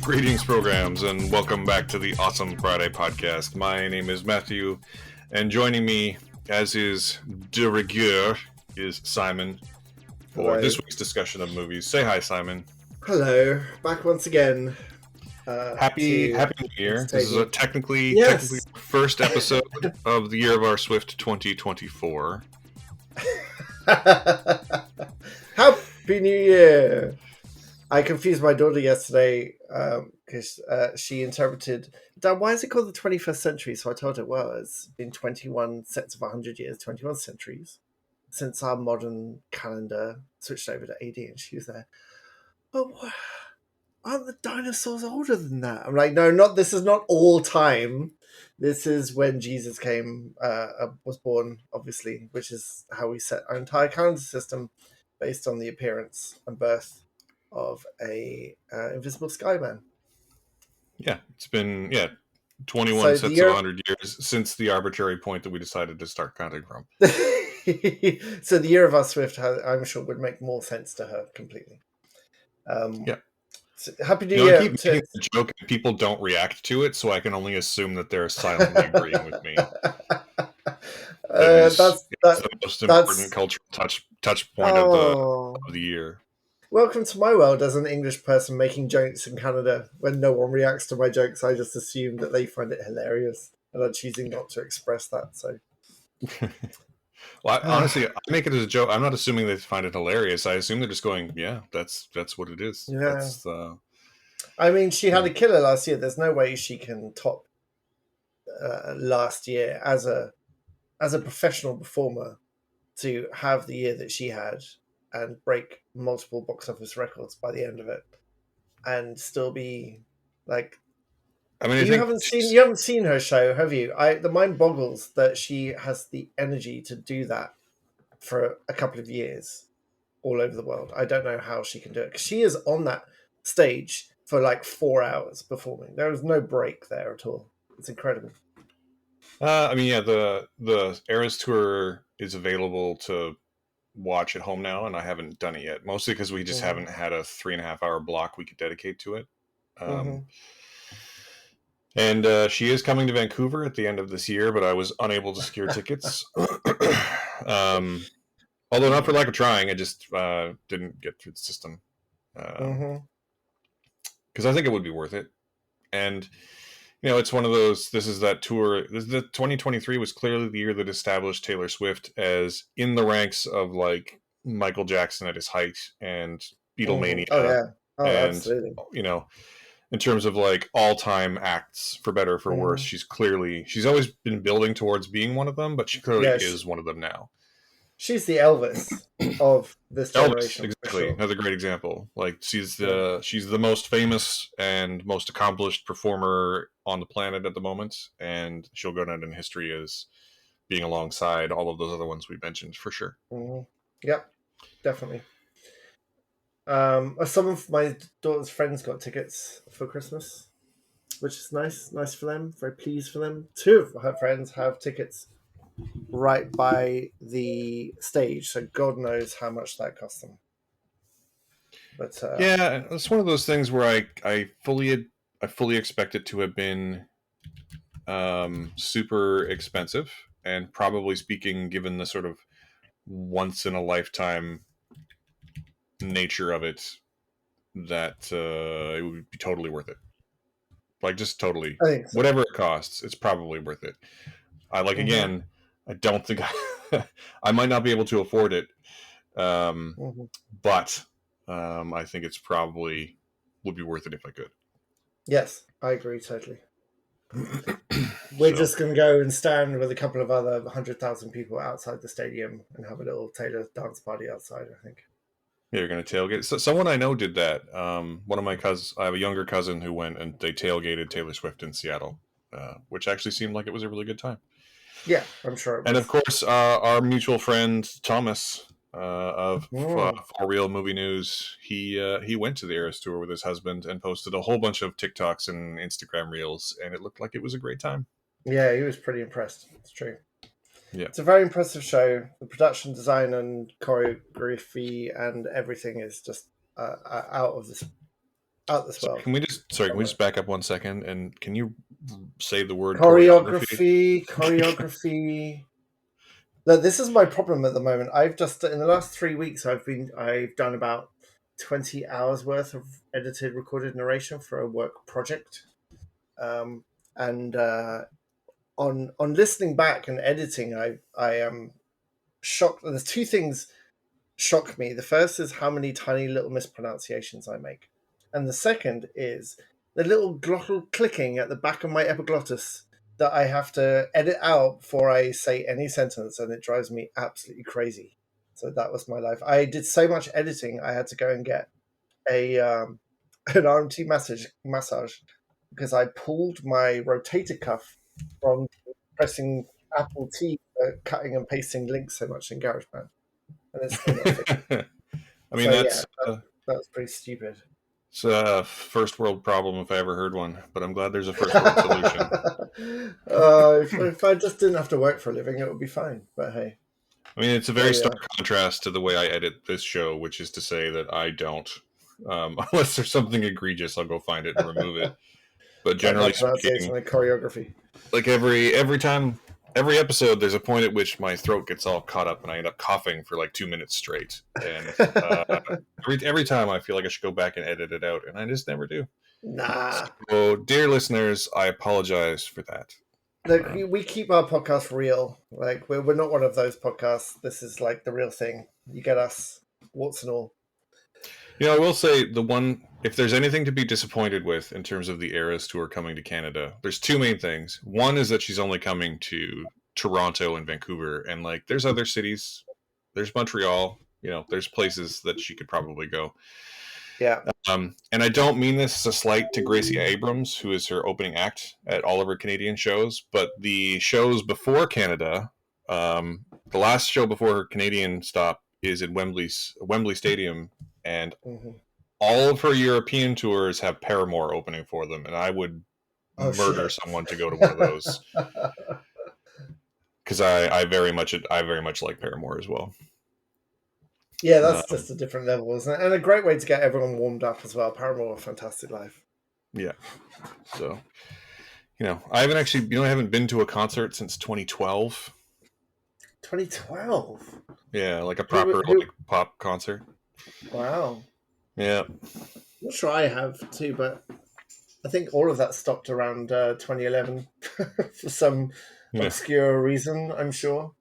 Greetings, programs, and welcome back to the Awesome Friday podcast. My name is Matthew, and joining me, as is de rigueur, is Simon for Hello. this week's discussion of movies. Say hi, Simon. Hello, back once again. Happy New Year. This is technically the first episode of the year of our Swift 2024. Happy New Year! I confused my daughter yesterday because she interpreted, Dad, why is it called the 21st century? So I told her, well, it's been 21 sets of 100 years, 21 centuries since our modern calendar switched over to AD. And she was there, oh, aren't the dinosaurs older than that? I'm like, no, this is not all time. This is when Jesus was born, obviously, which is how we set our entire calendar system based on the appearance and birth of a invisible skyman. Yeah, it's been 21 sets of 100 years since the arbitrary point that we decided to start counting from. So the year of our Swift, I'm sure, would make more sense to her completely. Yeah. So Happy New Year. I keep making the joke and people don't react to it, so I can only assume that they're silently agreeing with me. That's the most important cultural touch point of the year. Welcome to my world as an English person making jokes in Canada. When no one reacts to my jokes, I just assume that they find it hilarious and are choosing not to express that. So, well, honestly, I make it as a joke. I'm not assuming they find it hilarious. I assume they're just going, "Yeah, that's what it is." Yeah. I mean, she had a killer last year. There's no way she can top last year as a professional performer to have the year that she had and break multiple box office records by the end of it, and still be like. I mean, you haven't seen her show, have you? The mind boggles that she has the energy to do that for a couple of years all over the world. I don't know how she can do it, because she is on that stage for like 4 hours performing. There is no break there at all. It's incredible. I mean, yeah, the Eras Tour is available to watch at home now, and I haven't done it yet, mostly because we just haven't had a 3.5 hour block we could dedicate to it. And she is coming to Vancouver at the end of this year, but I was unable to secure tickets. Although not for lack of trying, I just didn't get through the system. Because I think it would be worth it. And, it's one of those, this is that tour. The 2023 was clearly the year that established Taylor Swift as in the ranks of like Michael Jackson at his height and Beatlemania. Oh, yeah. Oh, and, absolutely. In terms of like all-time acts, for better or for worse, she's always been building towards being one of them, but she clearly is one of them now. She's the Elvis of this generation. Elvis, exactly. Another great example. Like she's the most famous and most accomplished performer on the planet at the moment, and she'll go down in history as being alongside all of those other ones we mentioned for sure. Yep, definitely. Some of my daughter's friends got tickets for Christmas, which is nice for them. Very pleased for them. 2 of her friends have tickets right by the stage, so God knows how much that cost them. But yeah, it's one of those things where I fully expect it to have been super expensive, and probably speaking, given the sort of once in a lifetime nature of it, that it would be totally worth it. Like, just totally, I think so. Whatever it costs, it's probably worth it. Again, I don't think I might not be able to afford it, but I think it's probably would be worth it if I could. Yes, I agree totally. We're just going to go and stand with a couple of other 100,000 people outside the stadium and have a little Taylor dance party outside, I think. Yeah, you're going to tailgate. So someone I know did that. One of my cousins, I have a younger cousin who went and they tailgated Taylor Swift in Seattle, which actually seemed like it was a really good time. Yeah, I'm sure it was. And of course, our mutual friend Thomas of For Real Movie News, he went to the Eras Tour with his husband and posted a whole bunch of TikToks and Instagram reels, and it looked like it was a great time. Yeah, he was pretty impressed. It's true. Yeah, it's a very impressive show. The production design and choreography and everything is just out of this out this So world. can we just back up 1 second, and can you say the word choreography? Choreography. No, this is my problem at the moment. I've just in the last 3 weeks I've done about 20 hours worth of edited recorded narration for a work project. And on listening back and editing, I am shocked. There's two things shock me. The first is how many tiny little mispronunciations I make, and the second is the little glottal clicking at the back of my epiglottis that I have to edit out before I say any sentence, and it drives me absolutely crazy. So that was my life. I did so much editing, I had to go and get a an RMT massage because I pulled my rotator cuff from pressing Apple T for cutting and pasting links so much in GarageBand, and it's still not fixed. I mean, So yeah, that's that's pretty stupid. it's a first world problem if I ever heard one, but I'm glad there's a first world solution. If I just didn't have to work for a living, it would be fine. But hey, I mean, it's a very stark contrast to the way I edit this show, which is to say that I don't. Unless there's something egregious, I'll go find it and remove it. But like my generally pronunciation speaking, and choreography. like every time, every episode, there's a point at which my throat gets all caught up and I end up coughing for like 2 minutes straight. And every time I feel like I should go back and edit it out, and I just never do. Nah. So, dear listeners, I apologize for that. Look, we keep our podcast real. Like we're not one of those podcasts. This is like the real thing. You get us, warts and all. You know, I will say if there's anything to be disappointed with in terms of the Eras tour coming to Canada, there's two main things. One is that she's only coming to Toronto and Vancouver, and like there's other cities, there's Montreal, you know, there's places that she could probably go. Yeah. And I don't mean this as a slight to Gracie Abrams, who is her opening act at all of her Canadian shows, but the shows before Canada, the last show before her Canadian stop is in Wembley Stadium, and all of her European tours have Paramore opening for them, and I would murder someone to go to one of those because I very much like Paramore as well. Yeah, that's just a different level, isn't it? And a great way to get everyone warmed up as well. Paramore, fantastic live. Yeah. So, you know, I haven't been to a concert since 2012. 2012? Yeah, like a proper like pop concert. Wow. Yeah. I'm not sure I have too, but I think all of that stopped around 2011 for some obscure reason, I'm sure.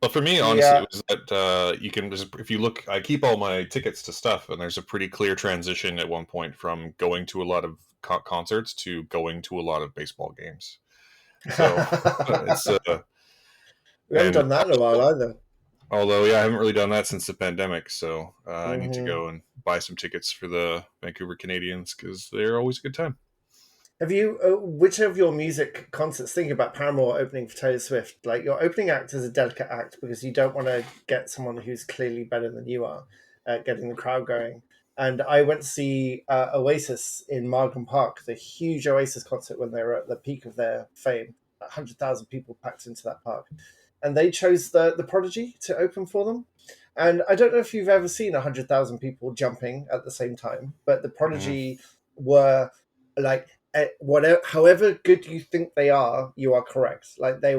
But for me, honestly, it was that you can just, if you look, I keep all my tickets to stuff, and there's a pretty clear transition at one point from going to a lot of concerts to going to a lot of baseball games. So it's we haven't done that in a while either. Although, yeah, I haven't really done that since the pandemic, so I need to go and buy some tickets for the Vancouver Canadians because they're always a good time. Have you, which of your music concerts, thinking about Paramore opening for Taylor Swift, like your opening act is a delicate act because you don't want to get someone who's clearly better than you are getting the crowd going. And I went to see Oasis in Margam Park, the huge Oasis concert when they were at the peak of their fame. 100,000 people packed into that park. And they chose the Prodigy to open for them. And I don't know if you've ever seen 100,000 people jumping at the same time, but the Prodigy were like, whatever, however good you think they are, you are correct. Like they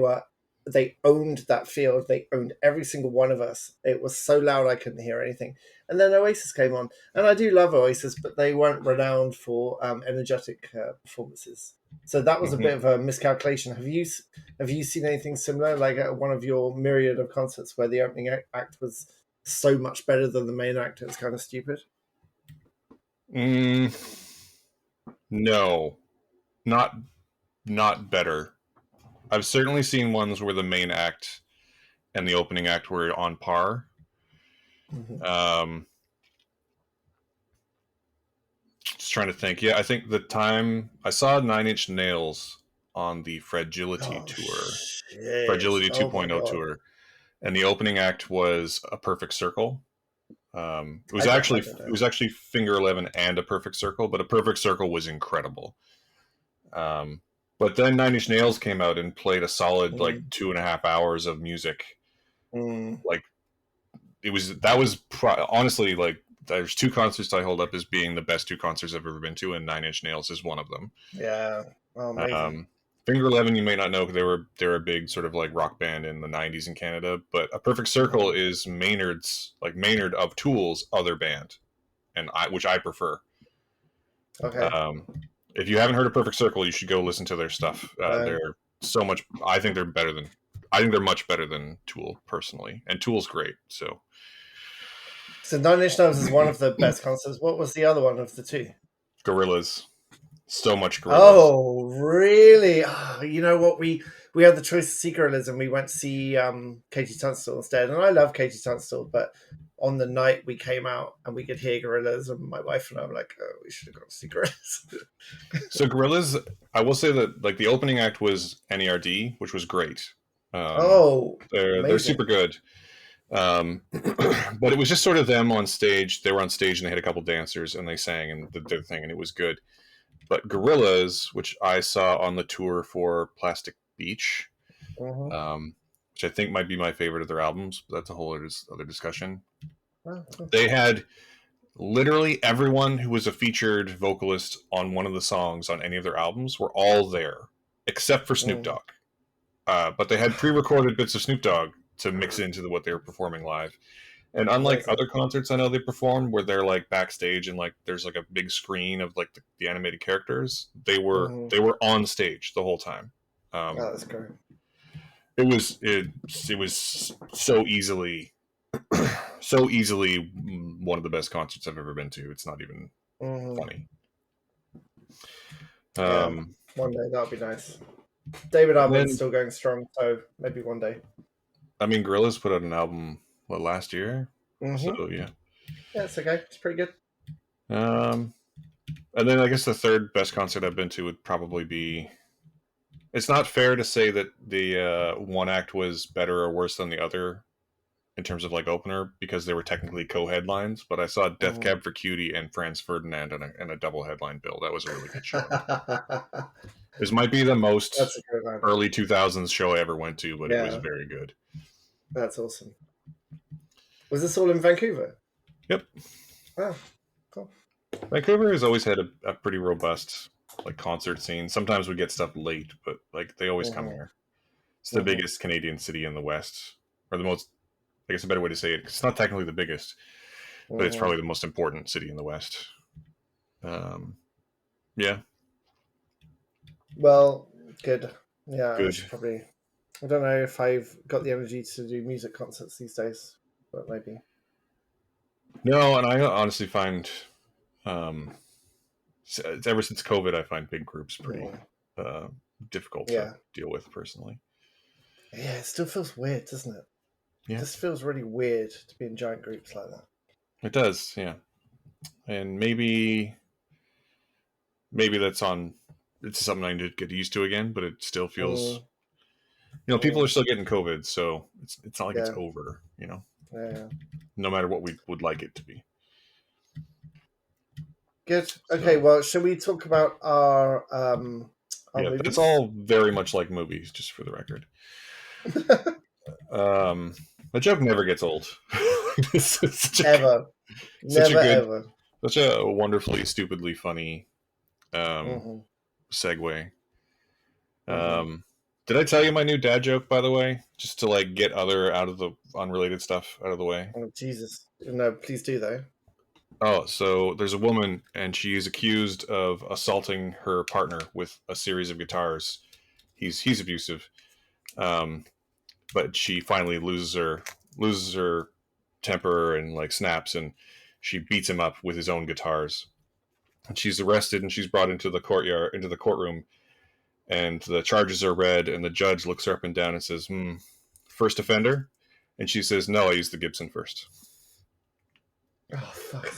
owned that field. They owned every single one of us. It was so loud I couldn't hear anything. And then Oasis came on, and I do love Oasis, but they weren't renowned for energetic performances. So that was a bit of a miscalculation. Have you seen anything similar, like at one of your myriad of concerts where the opening act was so much better than the main act? It was kind of stupid. No, not better. I've certainly seen ones where the main act and the opening act were on par. Just trying to think. Yeah, I think the time I saw 9 Inch Nails on the Fragility tour, Fragility 2.0 tour, and the opening act was A Perfect Circle. It was actually Finger 11 and A Perfect Circle, but A Perfect Circle was incredible. But then 9 Inch Nails came out and played a solid like 2.5 hours of music. Like that was honestly like there's two concerts I hold up as being the best two concerts I've ever been to, and Nine Inch Nails is one of them. Yeah, well, amazing. Finger Eleven, you may not know, because they're a big sort of like rock band in the '90s in Canada. But A Perfect Circle is Maynard of Tool's other band, which I prefer. Okay. If you haven't heard of Perfect Circle, you should go listen to their stuff. They're so much. I think they're much better than Tool personally, and Tool's great. So Nine Inch Nails is one of the best concerts. What was the other one of the two? Gorillaz, so much Gorillaz. Oh, really? Oh, you know what? We had the choice to see Gorillaz, and we went to see Katie Tunstall instead. And I love Katie Tunstall, but on the night we came out and we could hear Gorillaz, and my wife and I were like, "Oh, we should have gone to see Gorillaz." So Gorillaz, I will say that like the opening act was NERD, which was great. They're super good. But it was just sort of them on stage. They were on stage and they had a couple dancers and they sang and did their thing, and it was good. But Gorillaz, which I saw on the tour for Plastic Beach, which I think might be my favorite of their albums, but that's a whole other discussion. They had literally everyone who was a featured vocalist on one of the songs on any of their albums were all there, except for Snoop Dogg. But they had pre-recorded bits of Snoop Dogg to mix into what they were performing live. And unlike other concerts I know they performed, where they're like backstage and like there's like a big screen of like the animated characters, they were on stage the whole time. That's great. It was so easily one of the best concerts I've ever been to. It's not even funny. One day that'll be nice. David Arbon's still going strong, so maybe one day. I mean, Gorillaz put out an album last year, so yeah, it's okay. It's pretty good. And then I guess the third best concert I've been to would probably be. It's not fair to say that the one act was better or worse than the other in terms of like opener, because they were technically co-headlines. But I saw Death Cab for Cutie and Franz Ferdinand in a double headline bill. That was a really good show. This might be the most early 2000s show I ever went to, but it was very good. That's awesome. Was this all in Vancouver? Yep. Oh, cool. Vancouver has always had a pretty robust like concert scene. Sometimes we get stuff late, but like they always come here. It's the biggest Canadian city in the West, or the most. I guess a better way to say it. It's not technically the biggest, but it's probably the most important city in the West. Yeah. Well, good. Yeah, good. I should probably. I don't know if I've got the energy to do music concerts these days, but maybe. No, and I honestly find, ever since COVID, I find big groups pretty difficult to deal with personally. Yeah, it still feels weird, doesn't it? Yeah. It just feels really weird to be in giant groups like that. It does, yeah. And maybe that's it's something I need to get used to again, but it still feels... people are still getting COVID, so it's not like it's over, Yeah. No matter what we would like it to be. Good. Okay, well, shall we talk about our movies? It's all very much like movies, just for the record. The joke never gets old. Such a wonderfully, stupidly funny segue. Did I tell you my new dad joke, by the way? Just to like get out of the unrelated stuff out of the way. Oh, Jesus. No, please do though. Oh, so there's a woman and she is accused of assaulting her partner with a series of guitars. He's abusive. But she finally loses her temper and like snaps, and she beats him up with his own guitars. And she's arrested and she's brought into the courtroom, and the charges are read, and the judge looks her up and down and says, "First offender?" And she says, "No, I used the Gibson first." Oh, fuck.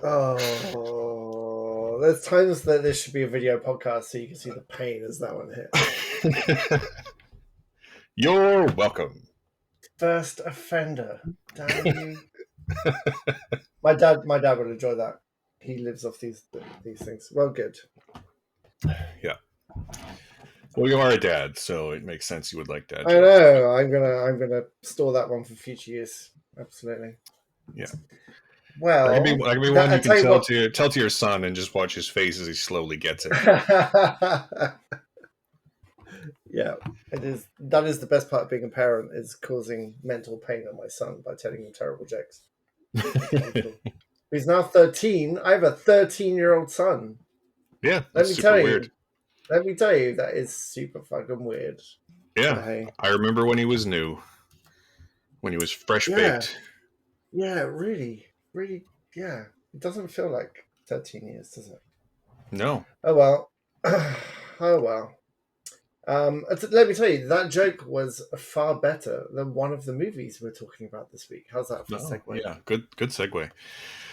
Oh, there's times that there should be a video podcast so you can see the pain as that one hit. You're welcome. First offender. Damn you. My dad would enjoy that. He lives off these things. Well, good. Yeah. Well, you are a dad, so it makes sense you would like dad I jokes. know. I'm gonna store that one for future use. Absolutely. Yeah, Well, that could be that one I you can tell you what. tell to your son and just watch his face as he slowly gets it. Yeah, it is. That is the best part of being a parent, is causing mental pain on my son by telling him terrible jokes. That's pretty cool. He's now 13. I have a 13-year-old son. Yeah, Let that's me super tell weird. you. Let me tell you, that is super fucking weird. But Yeah, hey, I remember when he was new, when he was fresh yeah, baked. yeah, really, really, yeah. It doesn't feel like 13 years, does it? No, Oh well. Oh well. Let me tell you, that joke was far better than one of the movies we're talking about this week. How's that for a no, segue? yeah, good segue.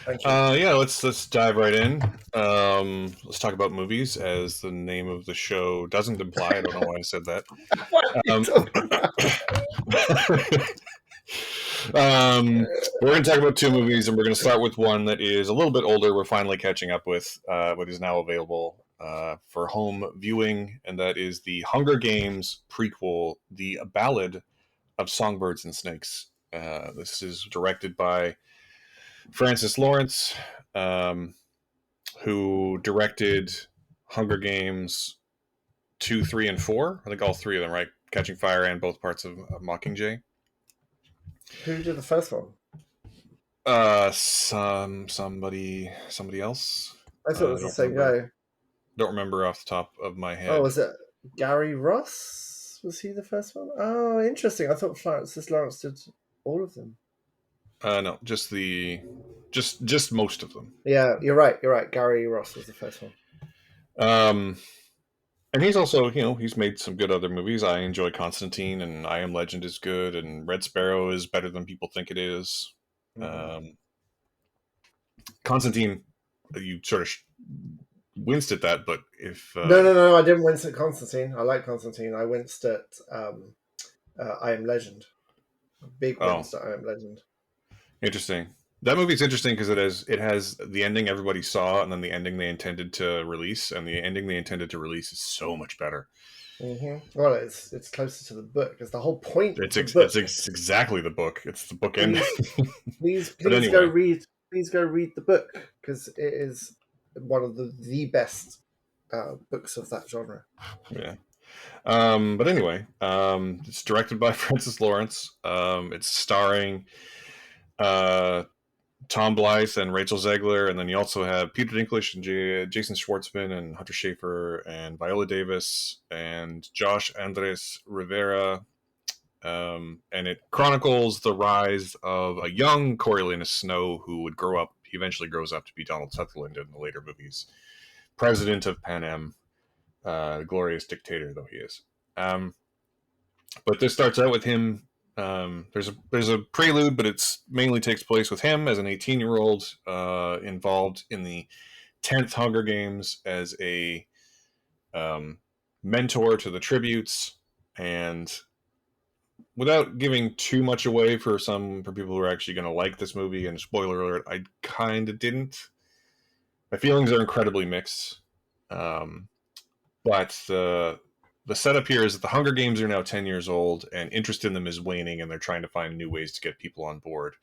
Thank you. Yeah, let's dive right in. Let's talk about movies, as the name of the show doesn't imply. I don't know why I said that. What are you Um, talking about? we're going to talk about two movies, and we're going to start with one that is a little bit older. We're finally catching up with what is now available for home viewing, and that is the Hunger Games prequel, The Ballad of Songbirds and Snakes. This is directed by Francis Lawrence, um, who directed Hunger Games 2, 3, and 4. I think all three of them, right? Catching Fire and both parts of Mockingjay. Who did the first one? Somebody else. I thought it was the Don't same remember. guy. Don't remember off the top of my Oh, head. was it Gary Ross? Was he the first one? Oh, interesting. I thought Francis Lawrence did all of them. No, just most of them. Yeah, you're right. You're right. Gary Ross was the first one. Um, and he's also, he's made some good other movies. I enjoy Constantine, and I Am Legend is good, and Red Sparrow is better than people think it is. Mm-hmm. Um, Constantine, you sort of winced at that, but if No, no, no. I didn't wince at Constantine. I like Constantine. I winced at I Am Legend. Big oh, wince at I Am Legend. interesting. That movie's interesting because it has the ending everybody saw, and then the ending they intended to release, and the ending they intended to release is so much better. Well, it's closer to the book. It's the whole point of It's the ex- it's, book. ex- exactly the book. It's the book ending. Please, please, But please go anyway, read. Please go read the book, because it is one of the best books of that genre. yeah. But anyway, it's directed by Francis Lawrence. It's starring uh, Tom Blythe and Rachel Zegler, and then you also have Peter Dinklage and Jason Schwartzman and Hunter Schafer and Viola Davis and Josh Andres Rivera. And it chronicles the rise of a young Coriolanus Snow who would grow up. He eventually grows up to be Donald Sutherland in the later movies, president of Panem, glorious dictator though he is. But this starts out with him. There's a prelude, but it's mainly takes place with him as an 18-year-old involved in the 10th Hunger Games as a um, mentor to the tributes, and without giving too much away for people who are actually going to like this movie, and spoiler alert, I kind of didn't. My feelings are incredibly mixed. Um, but the setup here is that the Hunger Games are now 10 years old, and interest in them is waning, and they're trying to find new ways to get people on board.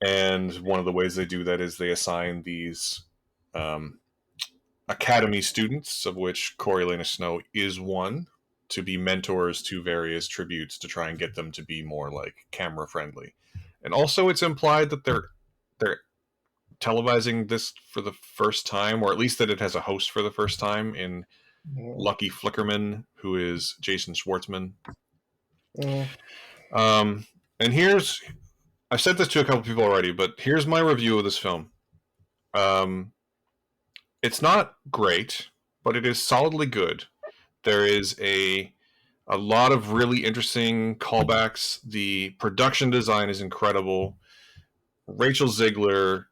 And one of the ways they do that is they assign these um, academy students, of which Coriolanus Snow is one, to be mentors to various tributes to try and get them to be more like camera friendly. And also, it's implied that they're televising this for the first time, or at least that it has a host for the first time in Mm-hmm. Lucky Flickerman, who is Jason Schwartzman. Mm-hmm. Um, and I've said this to a couple people already, but here's my review of this film. Um, it's not great, but it is solidly good. There is a lot of really interesting callbacks. The production design is incredible. Rachel Zegler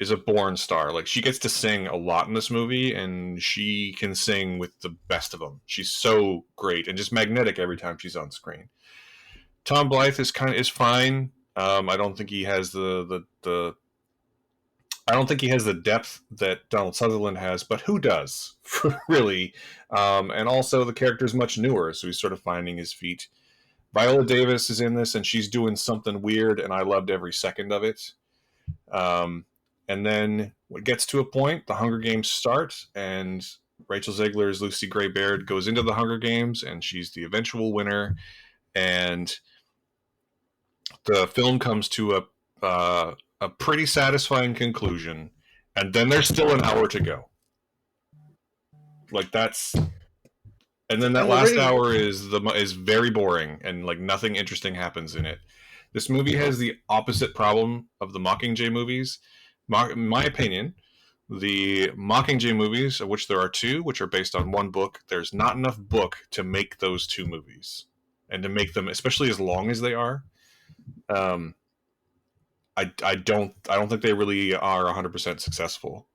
is a born star. Like, she gets to sing a lot in this movie, and she can sing with the best of them. She's so great and just magnetic every time she's on screen. Tom Blythe is fine. I don't think he has the I don't think he has the depth that Donald Sutherland has, but who does, really? And also, the character is much newer, so he's sort of finding his feet. Viola Davis is in this, and she's doing something weird, and I loved every second of it. Um, and then it gets to a point, the Hunger Games start, and Rachel Zegler's Lucy Gray Baird goes into the Hunger Games, and she's the eventual winner. And the film comes to a pretty satisfying conclusion, and then there's still an hour to go. Like that's, and then that And the last really hour is very boring, and like nothing interesting happens in it. This movie has the opposite problem of the Mockingjay movies. In my opinion, the Mockingjay movies, of which there are two, which are based on one book, there's not enough book to make those two movies, and to make them, especially as long as they are. Um, I don't think they really are 100% successful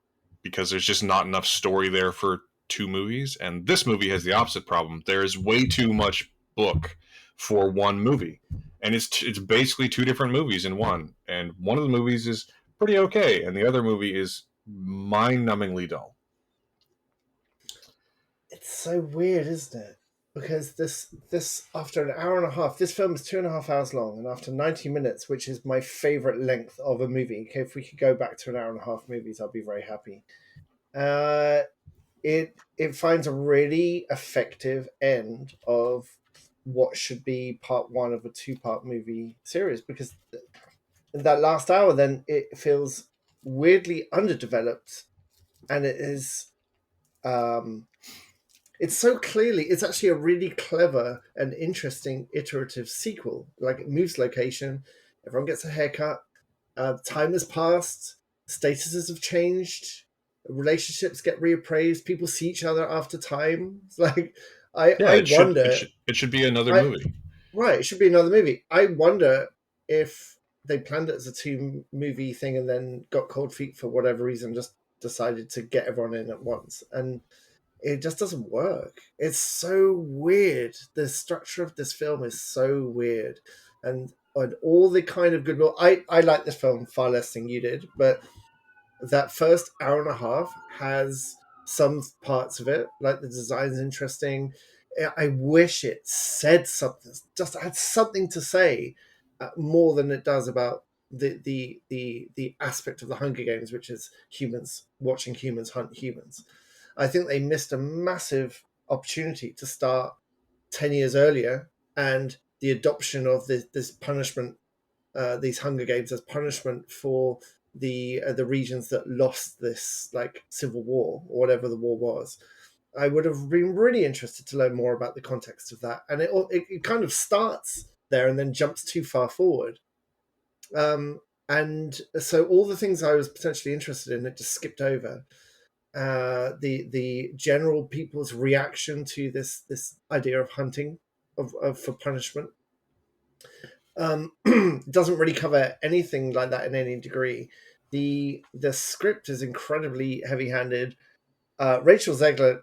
because there's just not enough story there for two movies, and this movie has the opposite problem. There is way too much book for one movie, and it's basically two different movies in one. And one of the movies is pretty okay, and the other movie is mind-numbingly dull. it's so weird, isn't it? Because this after an hour and a half, this film is 2.5 hours long, and after 90 minutes, which is my favorite length of a movie. Okay, if we could go back to an hour and a half movies, I'll be very happy. Uh, it finds a really effective end of what should be part one of a two-part movie series, because that last hour then it feels weirdly underdeveloped, and it is it's so clearly, it's actually a really clever and interesting iterative sequel. Like, it moves location, everyone gets a haircut, time has passed, statuses have changed, relationships get reappraised, people see each other after time. It's like, Yeah, I wonder, it should be another I movie. right, it should be another movie. I wonder if they planned it as a two movie thing and then got cold feet for whatever reason, just decided to get everyone in at once. And it just doesn't work. It's so weird. The structure of this film is so weird, and all the kind of goodwill. I like this film far less than you did, but that first hour and a half has some parts of it, like the design's interesting. I wish it said something, just had something to say, more than it does about the aspect of the Hunger Games, which is humans watching humans hunt humans. I think they missed a massive opportunity to start 10 years earlier, and the adoption of this punishment, these Hunger Games as punishment for the regions that lost this like civil war or whatever the war was. I would have been really interested to learn more about the context of that, and it kind of starts there and then jumps too far forward. And so all the things I was potentially interested in, it just skipped over. The general people's reaction to this idea of hunting of for punishment, doesn't really cover anything like that in any degree. The script is incredibly heavy handed. Rachel Zegler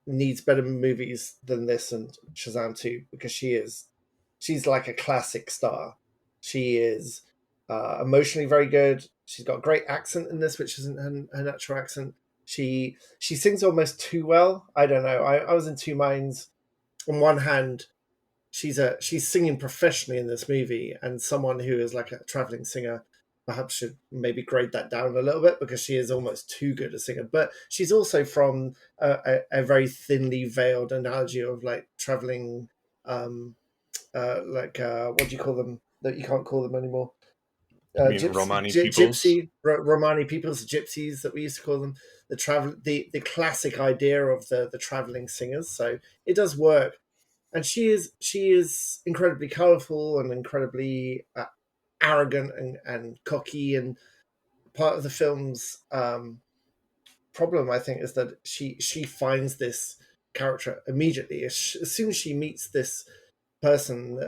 needs better movies than this and Shazam 2, because she's like a classic star. She is emotionally very good. She's got a great accent in this, which isn't her natural accent. She sings almost too well. I don't know. I was in two minds. On one hand, she's singing professionally in this movie, and someone who is like a traveling singer perhaps should maybe grade that down a little bit, because she is almost too good a singer. But she's also from a very thinly veiled analogy of like traveling, what do you call them that you can't call them anymore? I mean, Romani peoples. Romani peoples, gypsies that we used to call them. The classic idea of the traveling singers. So it does work, and she is incredibly colorful and incredibly arrogant and cocky. And part of the film's problem, I think, is that she finds this character immediately as soon as she meets this person,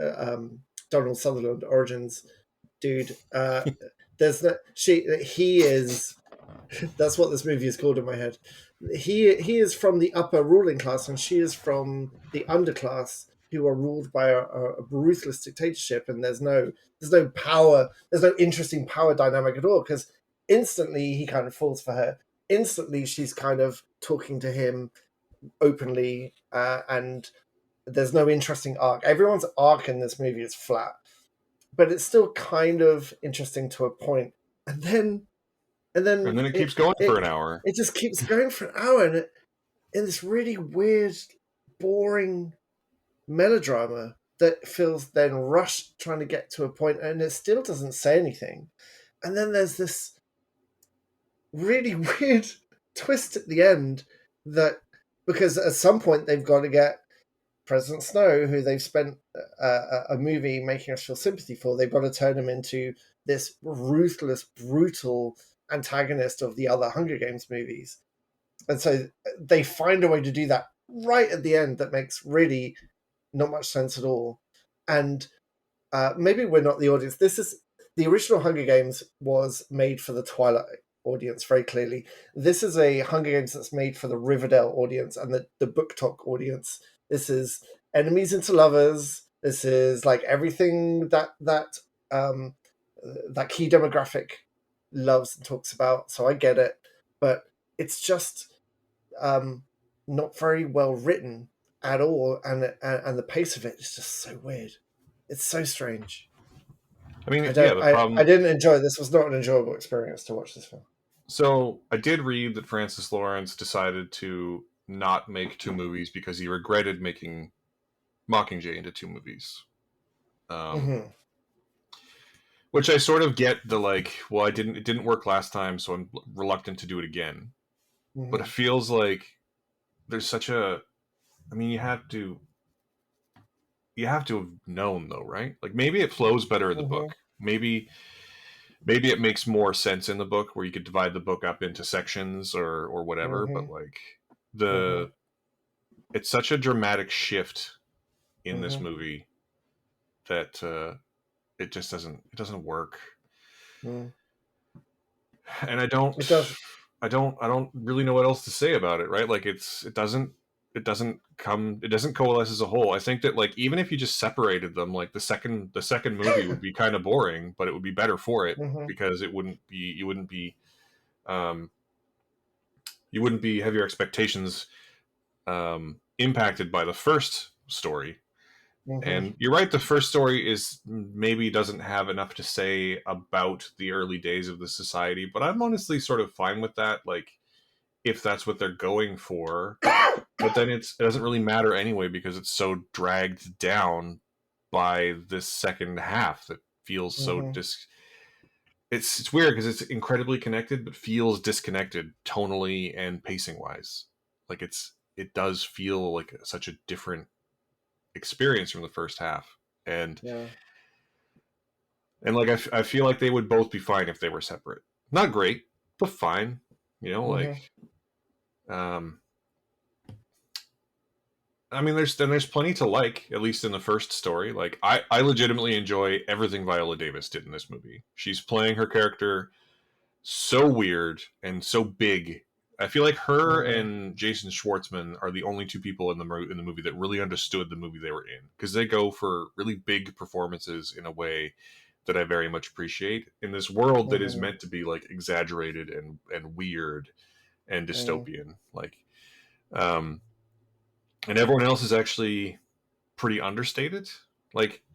Donald Sutherland origins dude. There's that he is. That's what this movie is called in my head. He is from the upper ruling class, and she is from the underclass, who are ruled by a ruthless dictatorship. And there's no power. There's no interesting power dynamic at all, because instantly he kind of falls for her. Instantly she's kind of talking to him openly, and there's no interesting arc. Everyone's arc in this movie is flat, but it's still kind of interesting to a point. And then And then it keeps going for an hour. it just keeps going for an hour, and in this really weird, boring melodrama that feels then rushed, trying to get to a point, and it still doesn't say anything. And then there's this really weird twist at the end that, because at some point they've got to get President Snow, who they've spent a movie making us feel sympathy for, they've got to turn him into this ruthless, brutal antagonist of the other Hunger Games movies. And so they find a way to do that right at the end that makes really not much sense at all. And maybe we're not the audience. This is the original Hunger Games was made for the Twilight audience, very clearly. This is a Hunger Games that's made for the Riverdale audience and the Book Talk audience. This is enemies into lovers. This is like everything that key demographic loves and talks about. So I get it, but it's just not very well written at all, and the pace of it is just so weird. It's so strange. I mean, the problem. I didn't enjoy this. Was not an enjoyable experience to watch this film. So I did read that Francis Lawrence decided to not make 2 movies because he regretted making Mockingjay into 2 movies. Which I sort of get the well, it didn't work last time, so I'm reluctant to do it again. But it feels like there's such a, I mean, you have to have known though, right? Like maybe it flows better in the book. Maybe it makes more sense in the book where you could divide the book up into sections or whatever. But it's such a dramatic shift in this movie that it just doesn't work. And I don't really know what else to say about it, right? Like it doesn't coalesce as a whole. I think that even if you just separated them, like the second movie would be kind of boring, but it would be better for it because you wouldn't have your expectations impacted by the first story. And you're right, the first story maybe doesn't have enough to say about the early days of the society, but I'm honestly sort of fine with that, if that's what they're going for. But then it doesn't really matter anyway because it's so dragged down by this second half that feels so it's weird because it's incredibly connected but feels disconnected tonally and pacing wise. It does feel like such a different experience from the first half, and I feel like they would both be fine if they were separate. Not great, but fine, I mean, there's plenty to like, at least in the first story. I legitimately enjoy everything Viola Davis did in this movie. She's playing her character so weird and so big. I feel like her and Jason Schwartzman are the only 2 people in the movie that really understood the movie they were in, because they go for really big performances in a way that I very much appreciate in this world that is meant to be exaggerated and weird and dystopian. And everyone else is actually pretty understated.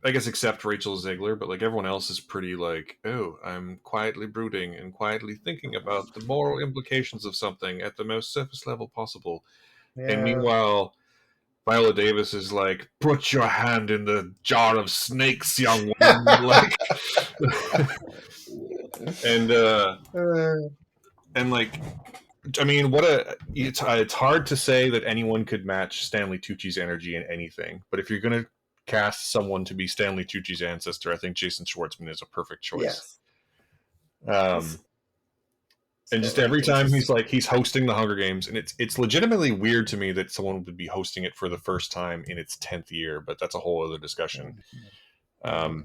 I guess except Rachel Zegler, but everyone else is pretty oh, I'm quietly brooding and quietly thinking about the moral implications of something at the most surface level possible. Yeah. And meanwhile, Viola Davis is put your hand in the jar of snakes, young woman. and I mean, it's hard to say that anyone could match Stanley Tucci's energy in anything. But if you're going to cast someone to be Stanley Tucci's ancestor, I think Jason Schwartzman is a perfect choice. Yes. And just every time he's hosting the Hunger Games, and it's legitimately weird to me that someone would be hosting it for the first time in its 10th year, but that's a whole other discussion. But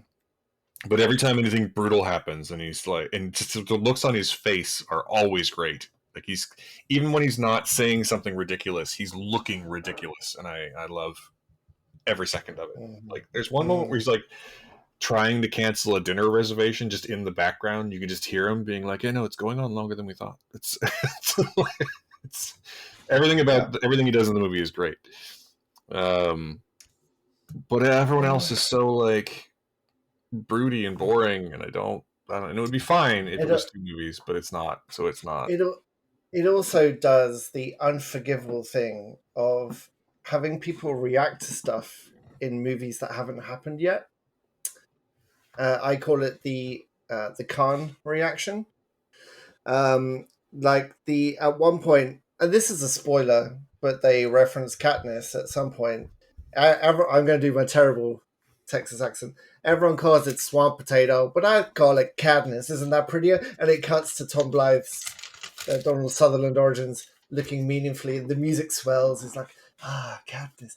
every time anything brutal happens, and he's and just the looks on his face are always great. He's, even when he's not saying something ridiculous, he's looking ridiculous, and I love every second of it. There's one moment where he's trying to cancel a dinner reservation just in the background. You can just hear him being like, "Yeah, no, it's going on longer than we thought." It's everything Yeah. about everything he does in the movie is great. But everyone else is so like broody and boring, and I don't. And it would be fine if it It was two movies, but it's not. So it's not. it it also does the unforgivable thing of having people react to stuff in movies that haven't happened yet. I call it the Khan reaction. Like the at one point, and this is a spoiler, but they reference Katniss at some point. I'm going to do my terrible Texas accent. Everyone calls it swamp potato, but I call it Katniss. Isn't that prettier? And it cuts to Tom Blythe's Donald Sutherland origins looking meaningfully. The music swells. It's like, Katniss.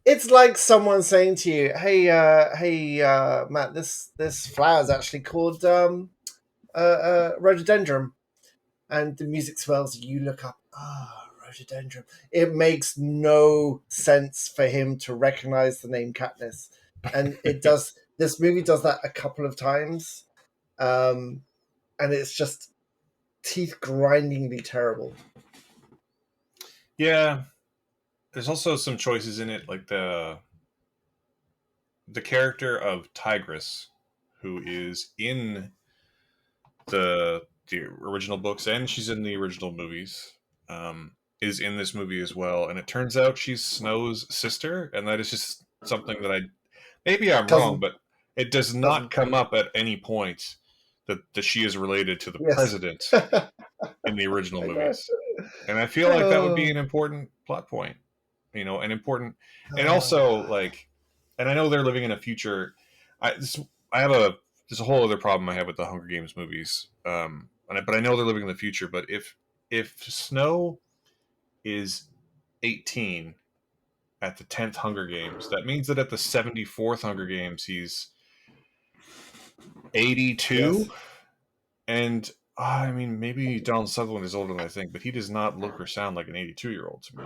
It's like someone saying to you, "Hey, Matt, this flower is actually called rhododendron." And the music swells. You look up, rhododendron. It makes no sense for him to recognize the name Katniss, and it does. This movie does that a couple of times, and it's just teeth grindingly terrible. Yeah, there's also some choices in it, like the character of Tigress, who is in the original books and she's in the original movies, is in this movie as well. And it turns out she's Snow's sister, and that is just something that maybe I'm wrong, Doesn't but it does not doesn't come up at any point that she is related to the yes. president I in the original know. movies. And I feel like that would be Oh, an important plot point, an important, and also ah. like, and I know they're living in a future. I have there's a whole other problem I have with the Hunger Games movies. But I know they're living in the future. But if Snow is 18 at the 10th Hunger Games, that means that at the 74th Hunger Games he's 82, Yes. and I mean maybe Donald Sutherland is older than I think, but he does not look or sound like an 82-year-old to me.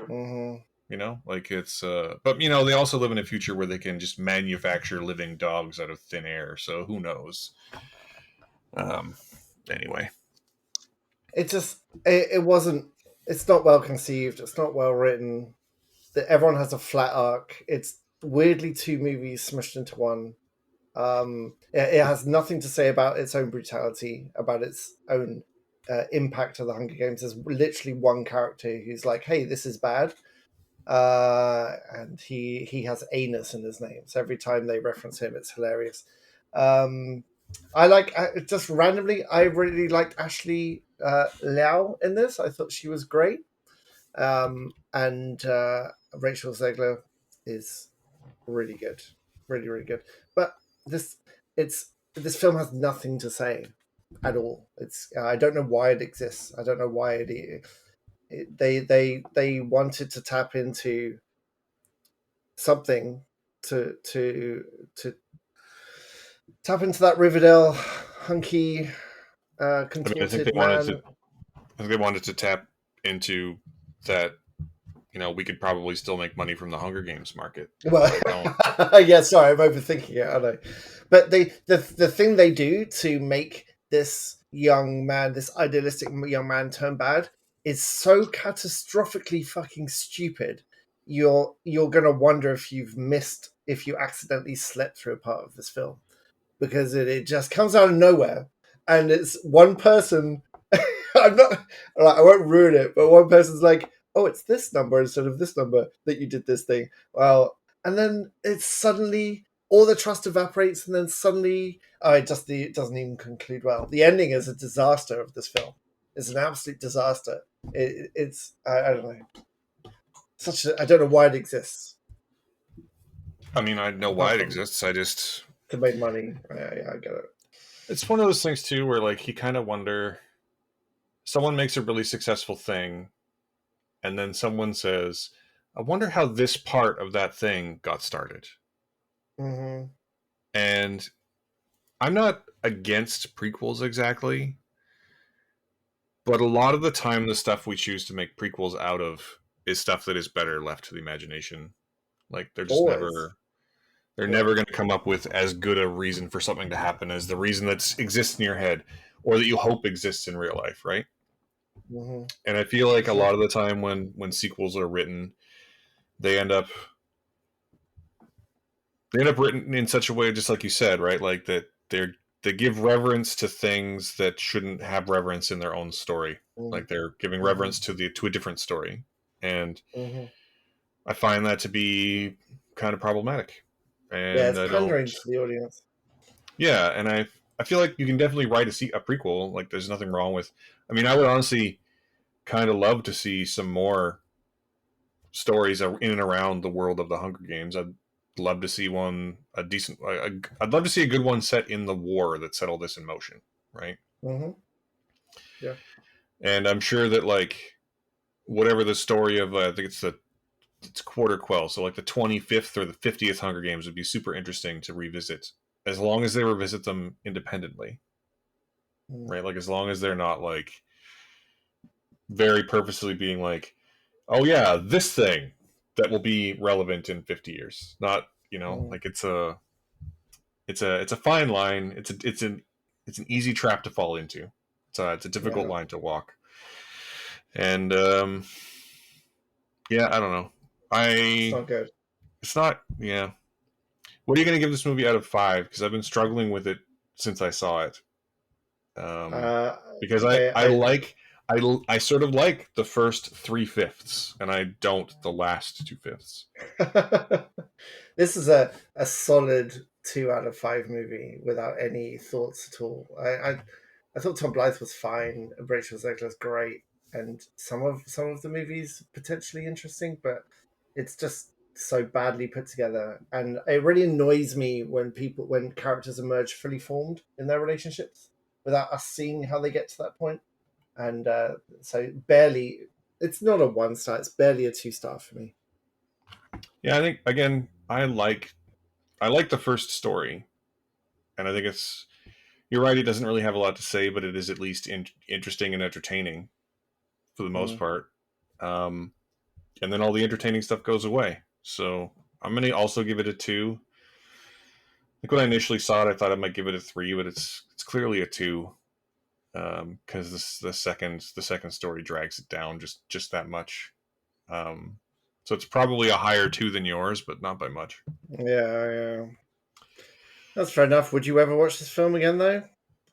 Mm-hmm. Like it's but they also live in a future where they can just manufacture living dogs out of thin air, so who knows. um anyway. It just it wasn't. It's not well conceived. It's not well written. That everyone has a flat arc. It's weirdly two movies smushed into one. It has nothing to say about its own brutality, about its own impact of the Hunger Games. There's literally one character who's like, "Hey, this is bad," and he has anus in his name. So every time they reference him, it's hilarious. Um, I like just randomly. I really liked Ashley Liao in this. I thought she was great, and Rachel Zegler is really good, really really good. But this this film has nothing to say at all. It's I don't know why it exists. I don't know why they wanted to tap into something to to tap into that Riverdale hunky I mean, contorted man. I think they wanted to tap into that. We could probably still make money from the Hunger Games market, Well, but I don't. yeah, sorry, I'm overthinking it. I know, but the thing they do to make this young man, this idealistic young man, turn bad is so catastrophically fucking stupid. You're gonna wonder if if you accidentally slept through a part of this film because it just comes out of nowhere and it's one person. I'm not like I won't ruin it, but one person's like, "Oh, it's this number instead of this number that you did this thing." Well, and then it's suddenly all the trust evaporates, and then suddenly, it doesn't even conclude well. The ending is a disaster of this film. It's an absolute disaster. It's I don't know. I don't know why it exists I mean, I know why apart it from exists. I just to make money. I get it. it's one of those things too, where like you kind of wonder. Someone makes a really successful thing, and then someone says, "I wonder how this part of that thing got started." Mm-hmm. And I'm not against prequels exactly, but a lot of the time the stuff we choose to make prequels out of is stuff that is better left to the imagination. Like they're They're never going to come up with as good a reason for something to happen as the reason that exists in your head or that you hope exists in real life, right? Mm-hmm. And I feel like a Sure. lot of the time when sequels are written, they end up written in such a way, just like you said, right? Like that they give reverence to things that shouldn't have reverence in their own story. Like they're giving Mm-hmm. reverence to a different story, and Mm-hmm. I find that to be kind of problematic. Yeah, And it's I don't, pandering to the audience. yeah, and I feel like you can definitely write a prequel. Like there's nothing wrong with. I mean, I would honestly kind of love to see some more stories in and around the world of the Hunger Games. I'd love to see one a decent. I'd love to see a good one set in the war that set all this in motion, right? Mm-hmm. Yeah. And I'm sure that like whatever the story of I think it's quarter quell, so like the 25th or the 50th Hunger Games would be super interesting to revisit, as long as they revisit them independently, Mm. right? Like as long as they're not like very purposely being like, oh yeah, this thing that will be relevant in 50 years. Not, Mm. like it's a fine line. It's an easy trap to fall into. It's a difficult Yeah. line to walk. And yeah, I don't know. It's I not good. It's not, yeah. What are you going to give this movie out of 5? Because I've been struggling with it since I saw it. Um, Uh, because I I like I sort of like the first 3/5, and I don't the last 2/5. this is a solid 2 out of 5 movie without any thoughts at all. I thought Tom Blythe was fine, Rachel Zegler's great, and some of the movies potentially interesting, but it's just so badly put together, and it really annoys me when characters emerge fully formed in their relationships without us seeing how they get to that point. And so barely, it's not a 1 star, it's barely a 2 star for me. Yeah, I think again I like the first story, and I think it's you're right. It doesn't really have a lot to say, but it is at least interesting and entertaining for the most Mm. part. Um, and then all the entertaining stuff goes away. So I'm gonna also give it a 2. Like when I initially saw it, I thought I might give it a 3, but it's clearly a 2 because the second story drags it down just that much. Um, so it's probably a higher 2 than yours, but not by much. Yeah, yeah. That's fair enough. Would you ever watch this film again, though?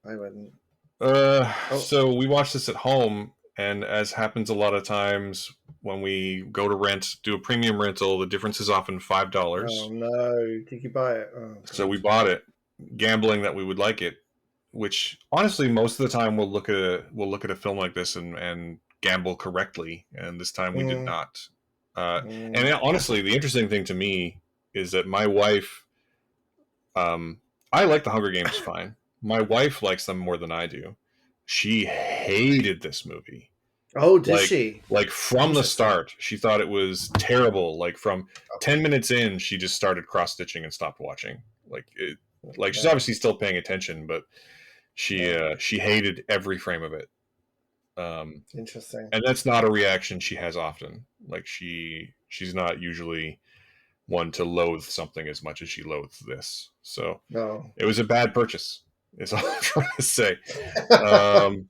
I wouldn't. Oh, So we watched this at home, and as happens a lot of times when we go to do a premium rental, the difference is often oh $5. no. Did you buy it? Oh, So we God. bought it, gambling that we would like it. Which honestly, most of the time we'll look at a film like this and gamble correctly, and this time we did Mm, not. Uh, and mm. honestly, the interesting thing to me is that my wife, I like the Hunger Games fine. My wife likes them more than I do. She hated this movie. Oh, did Like she? like from the Interesting. start, she thought it was terrible. Like from 10 minutes in, she just started cross stitching and stopped watching. Like she's Okay. obviously still paying attention, but Yeah. she hated every frame of it. Um, Interesting. and that's not a reaction she has often. Like she's not usually one to loathe something as much as she loathes this. So No. it was a bad purchase. Is all I'm trying to say. Um,